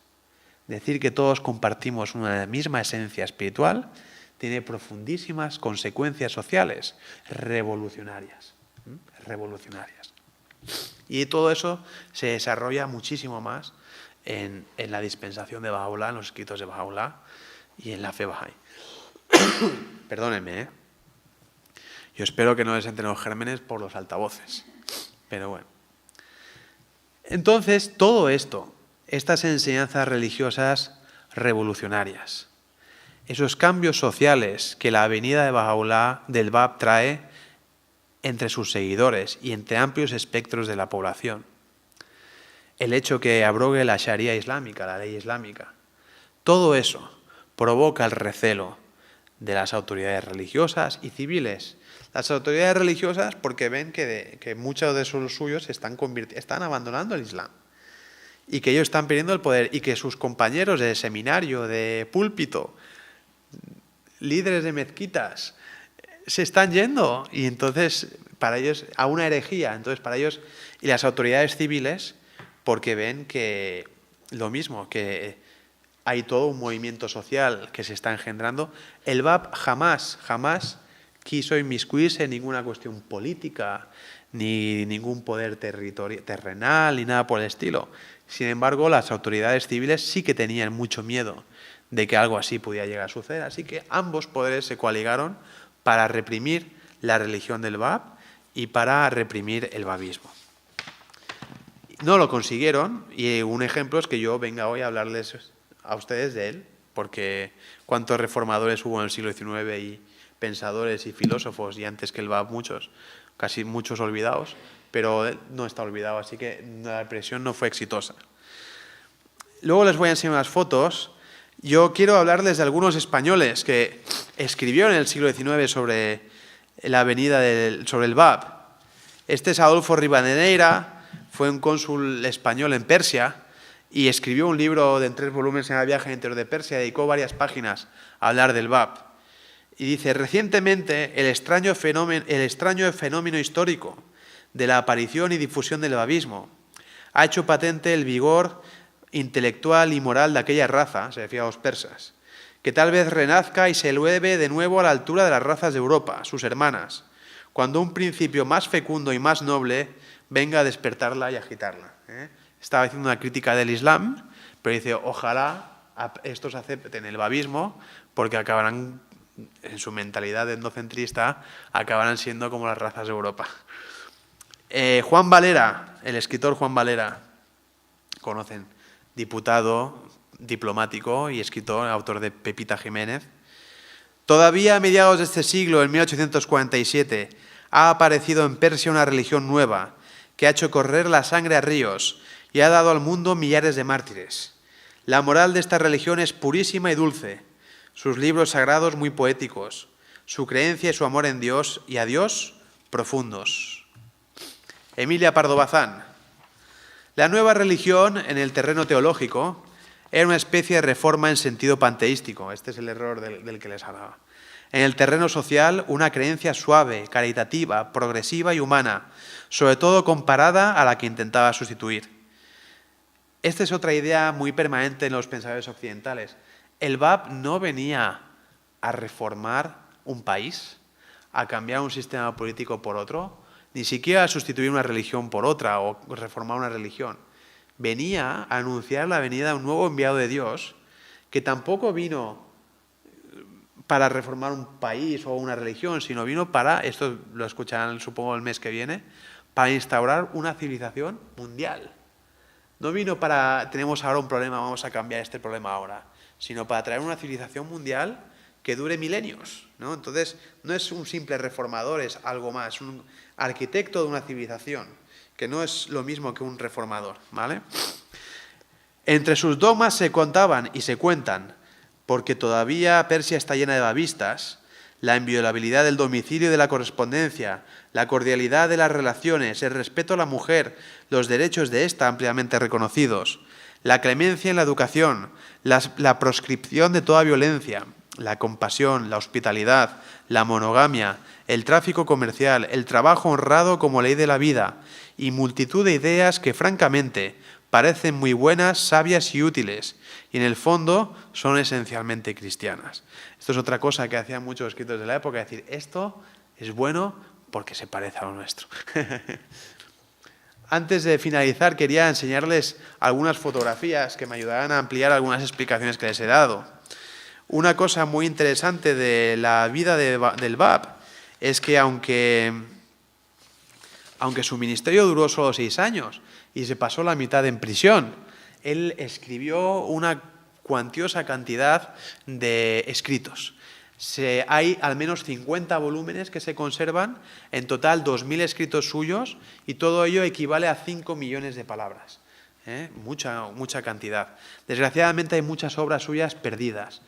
Decir que todos compartimos una misma esencia espiritual tiene profundísimas consecuencias sociales revolucionarias. Y todo eso se desarrolla muchísimo más en la dispensación de Baha'u'lláh, en los escritos de Baha'u'lláh y en la fe Bahá'í. Perdónenme, ¿eh? Yo espero que no les entren los gérmenes por los altavoces, pero bueno. Entonces, todo esto, estas enseñanzas religiosas revolucionarias, esos cambios sociales que la venida de Baha'u'lláh del Bab trae entre sus seguidores y entre amplios espectros de la población, el hecho que abrogue la Sharia islámica, la ley islámica, todo eso provoca el recelo de las autoridades religiosas y civiles. Las autoridades religiosas porque ven que muchos de sus suyos están abandonando el Islam y que ellos están perdiendo el poder y que sus compañeros de seminario, de púlpito, líderes de mezquitas, se están yendo. Y entonces, para ellos, a una herejía. Entonces, para ellos y las autoridades civiles, porque ven que lo mismo, que hay todo un movimiento social que se está engendrando. El BAP jamás quiso inmiscuirse en ninguna cuestión política, ni ningún poder terrenal, ni nada por el estilo. Sin embargo, las autoridades civiles sí que tenían mucho miedo de que algo así pudiera llegar a suceder. Así que ambos poderes se coaligaron para reprimir la religión del BAP y para reprimir el babismo. No lo consiguieron, y un ejemplo es que yo venga hoy a hablarles a ustedes de él, porque cuántos reformadores hubo en el siglo XIX y pensadores y filósofos, y antes que el BAP muchos, casi muchos olvidados, pero él no está olvidado, así que la represión no fue exitosa. Luego les voy a enseñar unas fotos. Yo quiero hablarles de algunos españoles que escribieron en el siglo XIX sobre la avenida sobre el BAP. Este es Adolfo Rivadeneira, fue un cónsul español en Persia y escribió un libro en 3 volúmenes en el viaje interior de Persia, dedicó varias páginas a hablar del BAP. Y dice, recientemente el extraño fenómeno histórico de la aparición y difusión del babismo ha hecho patente el vigor intelectual y moral de aquella raza, se refiere a los persas, que tal vez renazca y se eleve de nuevo a la altura de las razas de Europa, sus hermanas, cuando un principio más fecundo y más noble venga a despertarla y agitarla. Estaba haciendo una crítica del Islam, pero dice, ojalá estos acepten el babismo, porque acabarán, en su mentalidad etnocentrista, acabarán siendo como las razas de Europa. Juan Valera, el escritor Juan Valera, conocen, diputado, diplomático y escritor, autor de Pepita Jiménez. Todavía a mediados de este siglo, en 1847, ha aparecido en Persia una religión nueva que ha hecho correr la sangre a ríos y ha dado al mundo millares de mártires. La moral de esta religión es purísima y dulce, sus libros sagrados muy poéticos, su creencia y su amor en Dios y a Dios profundos. Emilia Pardo Bazán. La nueva religión en el terreno teológico era una especie de reforma en sentido panteístico. Este es el error del que les hablaba. En el terreno social, una creencia suave, caritativa, progresiva y humana, sobre todo comparada a la que intentaba sustituir. Esta es otra idea muy permanente en los pensadores occidentales. El BAP no venía a reformar un país, a cambiar un sistema político por otro, ni siquiera a sustituir una religión por otra o reformar una religión. Venía a anunciar la venida de un nuevo enviado de Dios que tampoco vino para reformar un país o una religión, sino vino para, esto lo escucharán supongo el mes que viene, para instaurar una civilización mundial. No vino para, tenemos ahora un problema, vamos a cambiar este problema ahora, sino para traer una civilización mundial que dure milenios, ¿no? Entonces, no es un simple reformador, es algo más, un arquitecto de una civilización, que no es lo mismo que un reformador, ¿vale? Entre sus dogmas se contaban y se cuentan, porque todavía Persia está llena de babistas, la inviolabilidad del domicilio y de la correspondencia, la cordialidad de las relaciones, el respeto a la mujer, los derechos de ésta ampliamente reconocidos, la clemencia en la educación, la proscripción de toda violencia, la compasión, la hospitalidad, la monogamia, el tráfico comercial, el trabajo honrado como ley de la vida y multitud de ideas que francamente parecen muy buenas, sabias y útiles y en el fondo son esencialmente cristianas. Esto es otra cosa que hacían muchos escritores de la época, decir, esto es bueno porque se parece a lo nuestro. Antes de finalizar, quería enseñarles algunas fotografías que me ayudarán a ampliar algunas explicaciones que les he dado. Una cosa muy interesante de la vida del BAP es que aunque su ministerio duró solo 6 años y se pasó la mitad en prisión, él escribió una cuantiosa cantidad de escritos. Hay al menos 50 volúmenes que se conservan, en total 2.000 escritos suyos y todo ello equivale a 5 millones de palabras. Mucha cantidad. Desgraciadamente hay muchas obras suyas perdidas.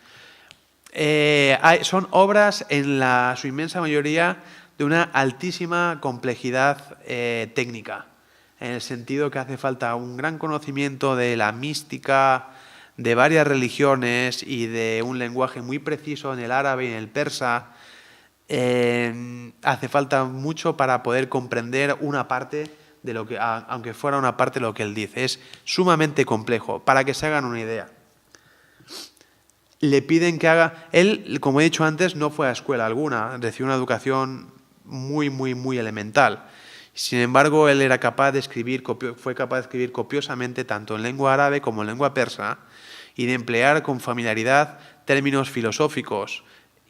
Son obras en su inmensa mayoría de una altísima complejidad técnica, en el sentido que hace falta un gran conocimiento de la mística, de varias religiones y de un lenguaje muy preciso en el árabe y en el persa. hace falta mucho para poder comprender una parte de lo que, aunque fuera una parte de lo que él dice. Es sumamente complejo, para que se hagan una idea. Le piden que haga... Él, como he dicho antes, no fue a escuela alguna, recibió una educación muy elemental. Sin embargo, él era capaz de escribir, fue capaz de escribir copiosamente tanto en lengua árabe como en lengua persa y de emplear con familiaridad términos filosóficos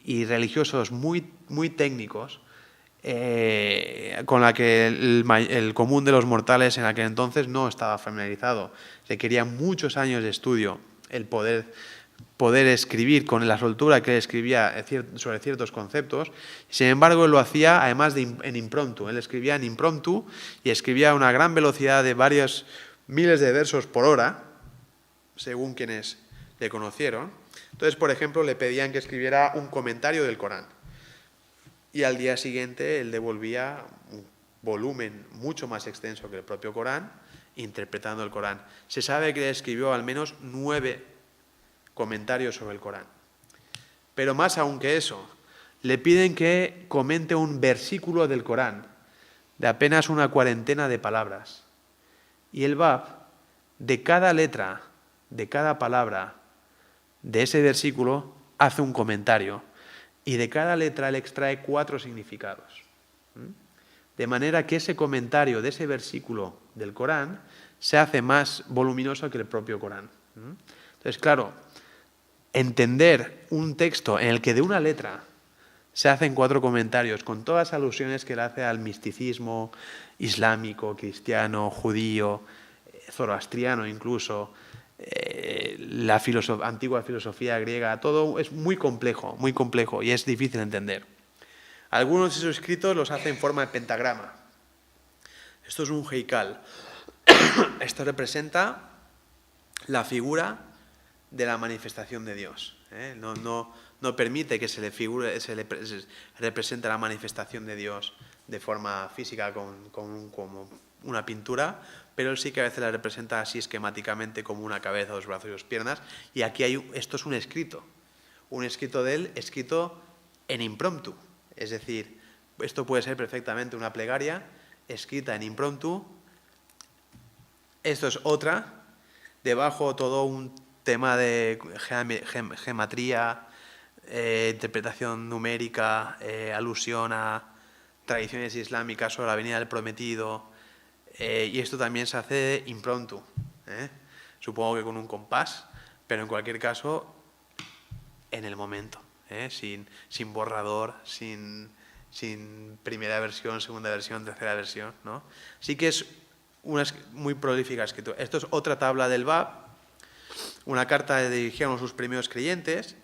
y religiosos muy técnicos, con la que el común de los mortales en aquel entonces no estaba familiarizado. Requería muchos años de estudio el poder escribir con la soltura que él escribía sobre ciertos conceptos. Sin embargo, él lo hacía además en impromptu. Él escribía en impromptu y escribía a una gran velocidad de varios miles de versos por hora, según quienes le conocieron. Entonces, por ejemplo, le pedían que escribiera un comentario del Corán. Y al día siguiente él devolvía un volumen mucho más extenso que el propio Corán, interpretando el Corán. Se sabe que le escribió al menos 9 comentarios sobre el Corán. Pero más aún que eso, le piden que comente un versículo del Corán de apenas una cuarentena de palabras. Y el Bab, de cada letra, de cada palabra de ese versículo, hace un comentario. Y de cada letra él extrae 4 significados. De manera que ese comentario de ese versículo del Corán se hace más voluminoso que el propio Corán. Entonces, claro, entender un texto en el que de una letra se hacen 4 comentarios con todas las alusiones que le hace al misticismo islámico, cristiano, judío, zoroastriano incluso, la antigua filosofía griega, todo es muy complejo y es difícil de entender. Algunos de sus escritos los hace en forma de pentagrama. Esto es un heikal. Esto representa la figura de la manifestación de Dios. No permite que se le represente la manifestación de Dios de forma física como una pintura, pero él sí que a veces la representa así esquemáticamente como una cabeza, 2 brazos y 2 piernas. Y aquí esto es un escrito de él escrito en impromptu. Es decir, esto puede ser perfectamente una plegaria escrita en impromptu. Esto es otra, debajo todo un tema de gematría, interpretación numérica, alusión a tradiciones islámicas sobre la venida del prometido, y esto también se hace impromptu, supongo que con un compás, pero en cualquier caso en el momento, sin borrador, sin primera versión, segunda versión, tercera versión, ¿no? Sí que es una muy prolífica escritura. Esto es otra tabla del Bab, una carta dirigida a sus primeros creyentes.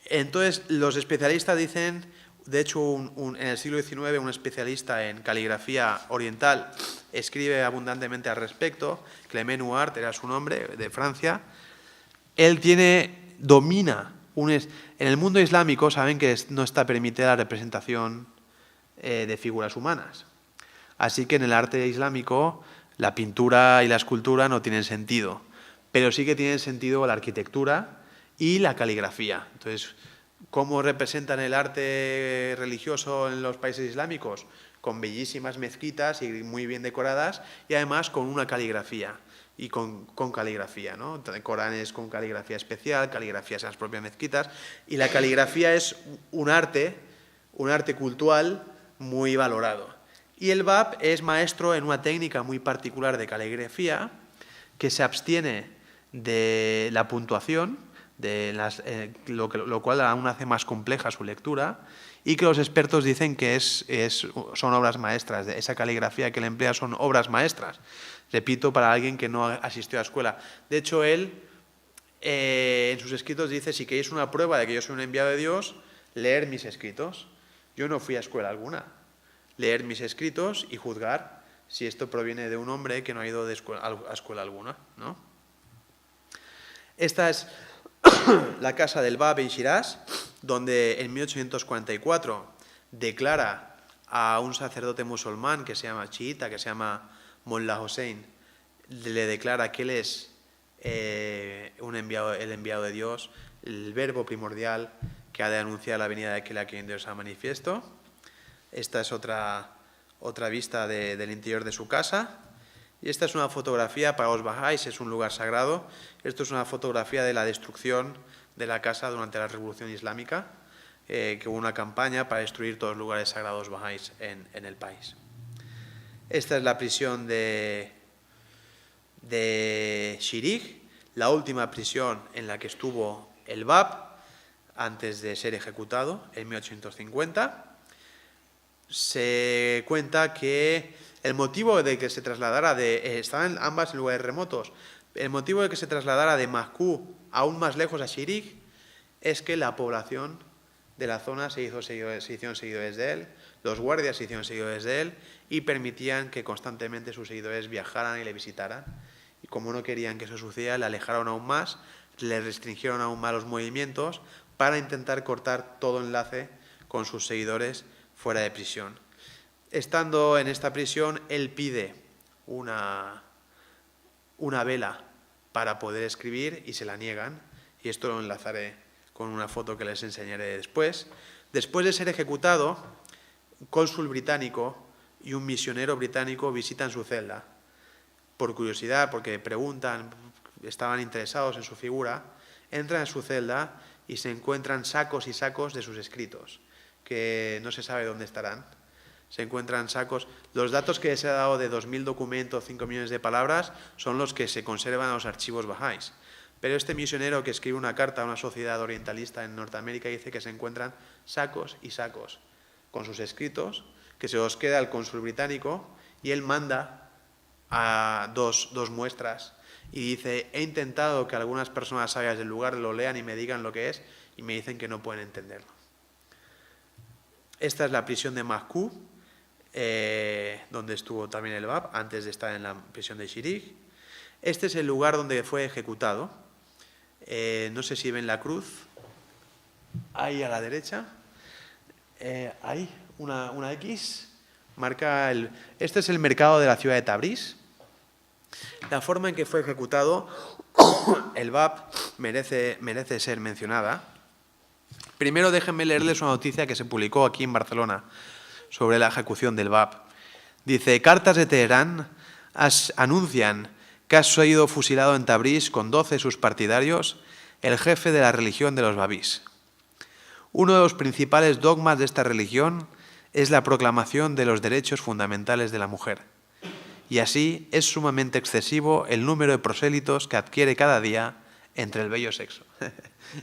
Entonces, los especialistas dicen, de hecho, en el siglo XIX, un especialista en caligrafía oriental escribe abundantemente al respecto, Clement Huart era su nombre, de Francia. Él domina, en el mundo islámico saben que no está permitida la representación de figuras humanas. Así que en el arte islámico la pintura y la escultura no tienen sentido, pero sí que tienen sentido la arquitectura y la caligrafía. Entonces, ¿cómo representan el arte religioso en los países islámicos? Con bellísimas mezquitas y muy bien decoradas, y además con una caligrafía, y con caligrafía, ¿no? Coranes con caligrafía especial, caligrafías en las propias mezquitas, y la caligrafía es un arte cultural muy valorado. Y el Bab es maestro en una técnica muy particular de caligrafía que se abstiene de la puntuación, lo cual aún hace más compleja su lectura, y que los expertos dicen que son obras maestras. Esa caligrafía que él emplea son obras maestras. Repito, para alguien que no asistió a la escuela. De hecho, él en sus escritos dice, si queréis una prueba de que yo soy un enviado de Dios, leer mis escritos. Yo no fui a escuela alguna. Leer mis escritos y juzgar si esto proviene de un hombre que no ha ido a escuela alguna, ¿no? Esta es la casa del Bab en Shiraz, donde en 1844 declara a un sacerdote musulmán que se llama chiita, que se llama Mullah Hossein, le declara que él es el enviado de Dios, el verbo primordial, que ha de anunciar la venida de aquel a quien Dios ha manifiesto. Esta es otra vista del interior de su casa. Y esta es una fotografía para los bahá'ís, es un lugar sagrado. Esto es una fotografía de la destrucción de la casa durante la Revolución Islámica, que hubo una campaña para destruir todos los lugares sagrados bahá'ís en el país. Esta es la prisión de Shirig, la última prisión en la que estuvo el Bab antes de ser ejecutado en 1850. Se cuenta que el motivo de que se trasladara estaban ambas en lugares remotos, el motivo de que se trasladara de Moscú aún más lejos a Shirig es que la población de la zona se hicieron seguidores de él, los guardias se hicieron seguidores de él y permitían que constantemente sus seguidores viajaran y le visitaran. Y como no querían que eso sucediera, le alejaron aún más, le restringieron aún más los movimientos para intentar cortar todo enlace con sus seguidores fuera de prisión. Estando en esta prisión, él pide una vela para poder escribir y se la niegan, y esto lo enlazaré con una foto que les enseñaré después. Después de ser ejecutado, un cónsul británico y un misionero británico visitan su celda. Por curiosidad, porque preguntan, estaban interesados en su figura, entran en su celda y se encuentran sacos y sacos de sus escritos, que no se sabe dónde estarán. Se encuentran sacos. Los datos que se ha dado de 2.000 documentos, 5 millones de palabras, son los que se conservan en los archivos bahá'ís. Pero este misionero que escribe una carta a una sociedad orientalista en Norteamérica dice que se encuentran sacos y sacos con sus escritos, que se los queda el cónsul británico y él manda a dos muestras y dice: he intentado que algunas personas sabias del lugar lo lean y me digan lo que es, y me dicen que no pueden entenderlo. Esta es la prisión de Moscú, donde estuvo también el Bab antes de estar en la prisión de Shirig. Este es el lugar donde fue ejecutado. No sé si ven la cruz, ahí a la derecha, hay una X, marca este es el mercado de la ciudad de Tabriz. La forma en que fue ejecutado, el Bab merece ser mencionada. Primero déjenme leerles una noticia que se publicó aquí en Barcelona sobre la ejecución del Bab. Dice: cartas de Teherán anuncian que ha sido fusilado en Tabriz con 12 de sus partidarios el jefe de la religión de los babís. Uno de los principales dogmas de esta religión es la proclamación de los derechos fundamentales de la mujer. Y así es sumamente excesivo el número de prosélitos que adquiere cada día entre el bello sexo.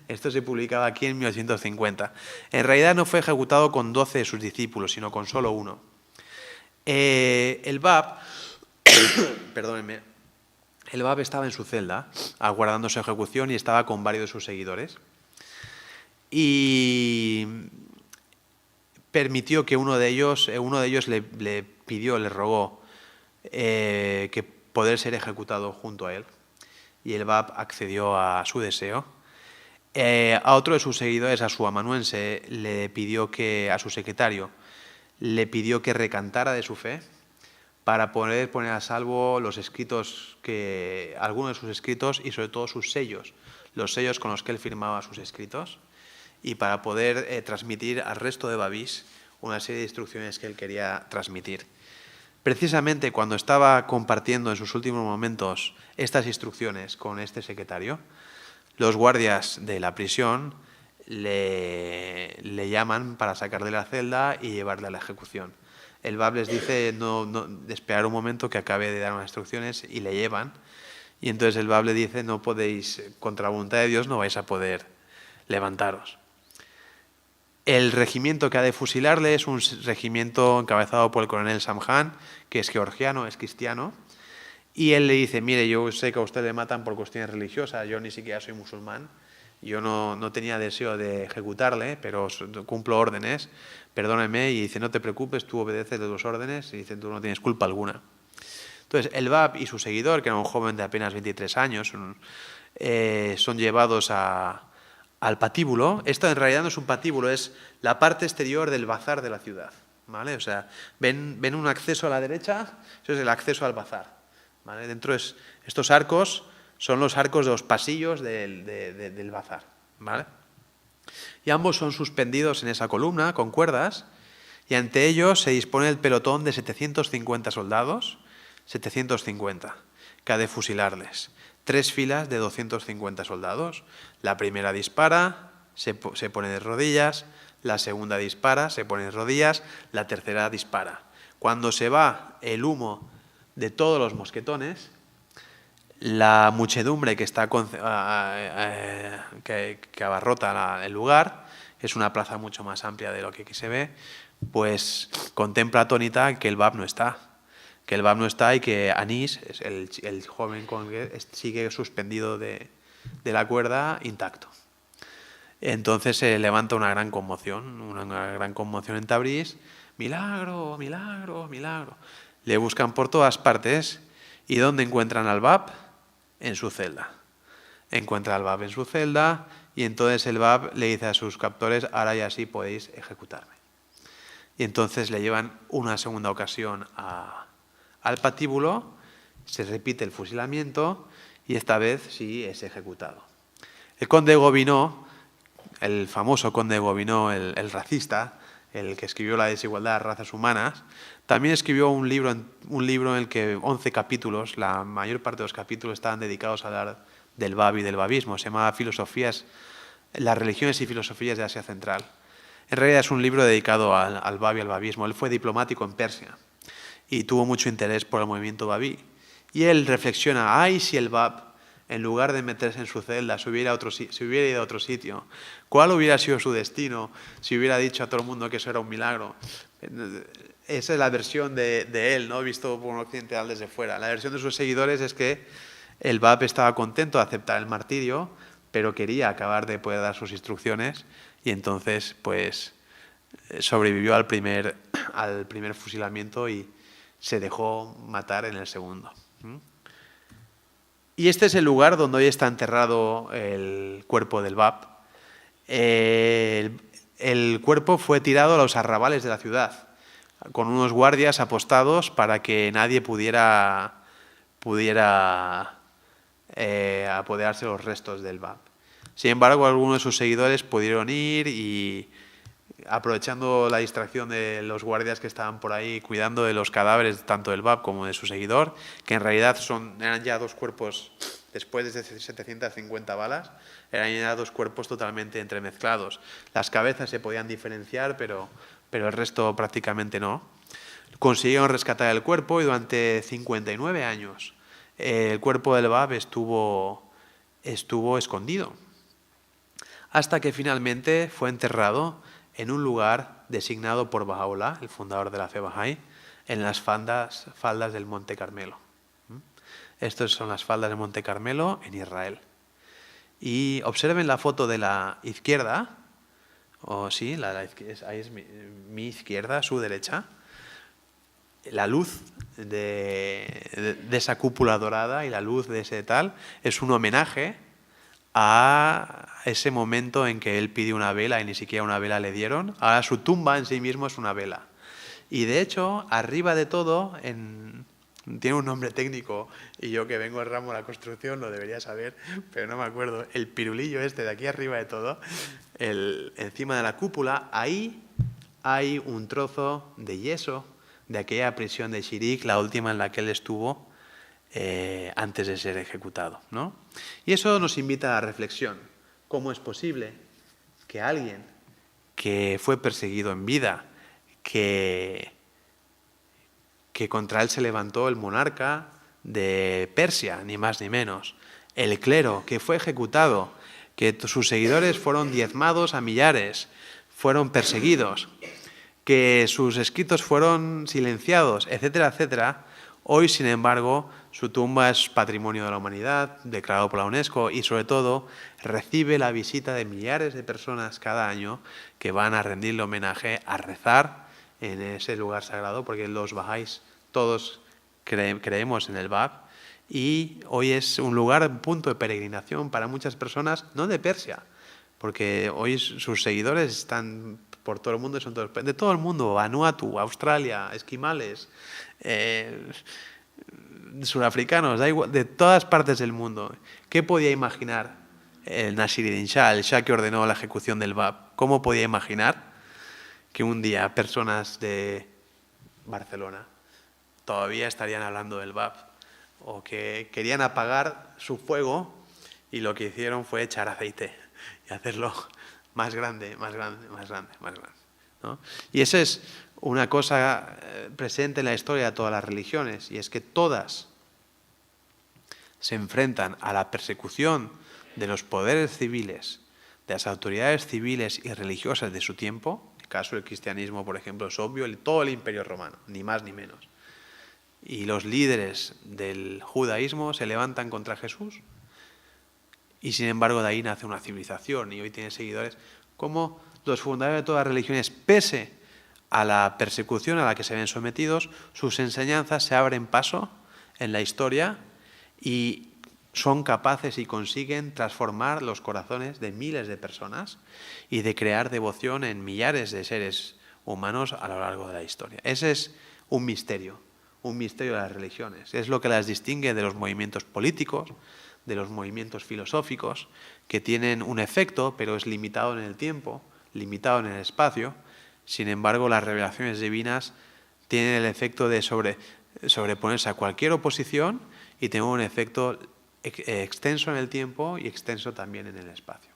Esto se publicaba aquí en 1850. En realidad no fue ejecutado con 12 de sus discípulos, sino con solo uno. El Bab, perdónenme, el Bab estaba en su celda aguardando su ejecución y estaba con varios de sus seguidores. Y permitió que uno de ellos le pidió, le rogó que poder ser ejecutado junto a él. Y el Bab accedió a su deseo. A otro de sus seguidores, a su amanuense, a su secretario, le pidió que recantara de su fe para poder poner a salvo algunos de sus escritos y sobre todo sus sellos, los sellos con los que él firmaba sus escritos, y para poder transmitir al resto de babís una serie de instrucciones que él quería transmitir. Precisamente cuando estaba compartiendo en sus últimos momentos estas instrucciones con este secretario, los guardias de la prisión le llaman para sacarle de la celda y llevarle a la ejecución. El Bab les dice de esperar un momento que acabe de dar unas instrucciones, y le llevan. Y entonces el Bab le dice: no podéis, contra la voluntad de Dios no vais a poder levantaros. El regimiento que ha de fusilarle es un regimiento encabezado por el coronel Samhan, que es georgiano, es cristiano. Y él le dice: mire, yo sé que a usted le matan por cuestiones religiosas, yo ni siquiera soy musulmán, yo no tenía deseo de ejecutarle, pero cumplo órdenes, perdóneme. Y dice: no te preocupes, tú obedeces los órdenes, y dice: tú no tienes culpa alguna. Entonces el Bab y su seguidor, que era un joven de apenas 23 años, son llevados al patíbulo. Esto en realidad no es un patíbulo, es la parte exterior del bazar de la ciudad, ¿vale? O sea, ven un acceso a la derecha, eso es el acceso al bazar, ¿vale? Dentro estos arcos son los arcos de los pasillos del bazar, ¿vale? Y ambos son suspendidos en esa columna con cuerdas, y ante ellos se dispone el pelotón de 750 soldados, 750, que ha de fusilarles. 3 filas de 250 soldados. La primera dispara, se pone de rodillas, la segunda dispara, se pone de rodillas, la tercera dispara. Cuando se va el humo de todos los mosquetones, la muchedumbre que está que abarrota el lugar, es una plaza mucho más amplia de lo que aquí se ve, pues contempla atónita que el BAP no está. Que el BAP no está y que Anís, el joven sigue suspendido de la cuerda intacto. Entonces se levanta una gran conmoción en Tabriz. Milagro, milagro, milagro. Le buscan por todas partes. ¿Y dónde encuentran al BAP? En su celda. Encuentra al BAP en su celda y entonces el BAP le dice a sus captores: ahora ya sí podéis ejecutarme. Y entonces le llevan una segunda ocasión al patíbulo, se repite el fusilamiento y esta vez sí es ejecutado. El conde Gobineau, el famoso conde Gobineau, el racista, el que escribió La desigualdad de las razas humanas, también escribió un libro en el que 11 capítulos, la mayor parte de los capítulos estaban dedicados a hablar del BAP y del babismo. Se llamaba Las religiones y filosofías de Asia Central. En realidad es un libro dedicado al BAP y al babismo. Él fue diplomático en Persia y tuvo mucho interés por el movimiento babí. Y él reflexiona: ay, si el BAP, en lugar de meterse en su celda, se hubiera ido a otro sitio, ¿cuál hubiera sido su destino si hubiera dicho a todo el mundo que eso era un milagro? Esa es la versión de él, ¿no?, visto por un occidental desde fuera. La versión de sus seguidores es que el BAP estaba contento de aceptar el martirio, pero quería acabar de poder dar sus instrucciones y entonces pues sobrevivió al primer fusilamiento y se dejó matar en el segundo. Y este es el lugar donde hoy está enterrado el cuerpo del BAP. El cuerpo fue tirado a los arrabales de la ciudad, con unos guardias apostados para que nadie pudiera apoderarse de los restos del BAP. Sin embargo, algunos de sus seguidores pudieron ir y, aprovechando la distracción de los guardias que estaban por ahí cuidando de los cadáveres tanto del BAP como de su seguidor, que en realidad eran ya dos cuerpos, después de 750 balas, eran ya dos cuerpos totalmente entremezclados. Las cabezas se podían diferenciar, pero el resto prácticamente no. Consiguieron rescatar el cuerpo y durante 59 años el cuerpo del BAP estuvo escondido, hasta que finalmente fue enterrado en un lugar designado por Bahá'u'lláh, el fundador de la fe Bahá'í, en las faldas del Monte Carmelo. Estas son las faldas del Monte Carmelo en Israel. Y observen la foto de la izquierda, ahí es mi izquierda, su derecha. La luz de esa cúpula dorada y la luz de ese tal es un homenaje a ese momento en que él pidió una vela y ni siquiera una vela le dieron. Ahora su tumba en sí mismo es una vela. Y de hecho, arriba de todo, tiene un nombre técnico y yo que vengo del ramo de la construcción lo debería saber, pero no me acuerdo. El pirulillo este de aquí arriba de todo, encima de la cúpula, ahí hay un trozo de yeso de aquella prisión de Shirik, la última en la que él estuvo antes de ser ejecutado, ¿no? Y eso nos invita a la reflexión. ¿Cómo es posible que alguien que fue perseguido en vida, que contra él se levantó el monarca de Persia, ni más ni menos, el clero, que fue ejecutado, que sus seguidores fueron diezmados a millares, fueron perseguidos, que sus escritos fueron silenciados, etcétera, etcétera, hoy, sin embargo, su tumba es Patrimonio de la Humanidad, declarado por la UNESCO, y sobre todo recibe la visita de millares de personas cada año que van a rendirle homenaje, a rezar en ese lugar sagrado, porque los bahá'ís todos creemos en el BAP, y hoy es un lugar, un punto de peregrinación para muchas personas, no de Persia, porque hoy sus seguidores están por todo el mundo, son todos, de todo el mundo, Vanuatu, Australia, esquimales, surafricanos, da igual, de todas partes del mundo. ¿Qué podía imaginar el Nasiruddin Shah, el Shah que ordenó la ejecución del BAP, ¿cómo podía imaginar que un día personas de Barcelona todavía estarían hablando del BAP o que querían apagar su fuego y lo que hicieron fue echar aceite y hacerlo más grande, más grande, más grande, más grande, ¿no? Y esa es una cosa presente en la historia de todas las religiones, y es que todas se enfrentan a la persecución de los poderes civiles, de las autoridades civiles y religiosas de su tiempo. En el caso del cristianismo, por ejemplo, es obvio, todo el Imperio Romano, ni más ni menos. Y los líderes del judaísmo se levantan contra Jesús, y sin embargo de ahí nace una civilización, y hoy tiene seguidores. Como los fundadores de todas las religiones, pese a la persecución a la que se ven sometidos, sus enseñanzas se abren paso en la historia y son capaces y consiguen transformar los corazones de miles de personas y de crear devoción en millares de seres humanos a lo largo de la historia. Ese es un misterio de las religiones. Es lo que las distingue de los movimientos políticos, de los movimientos filosóficos, que tienen un efecto, pero es limitado en el tiempo, limitado en el espacio. Sin embargo, las revelaciones divinas tienen el efecto de sobreponerse a cualquier oposición y tener un efecto extenso en el tiempo y extenso también en el espacio.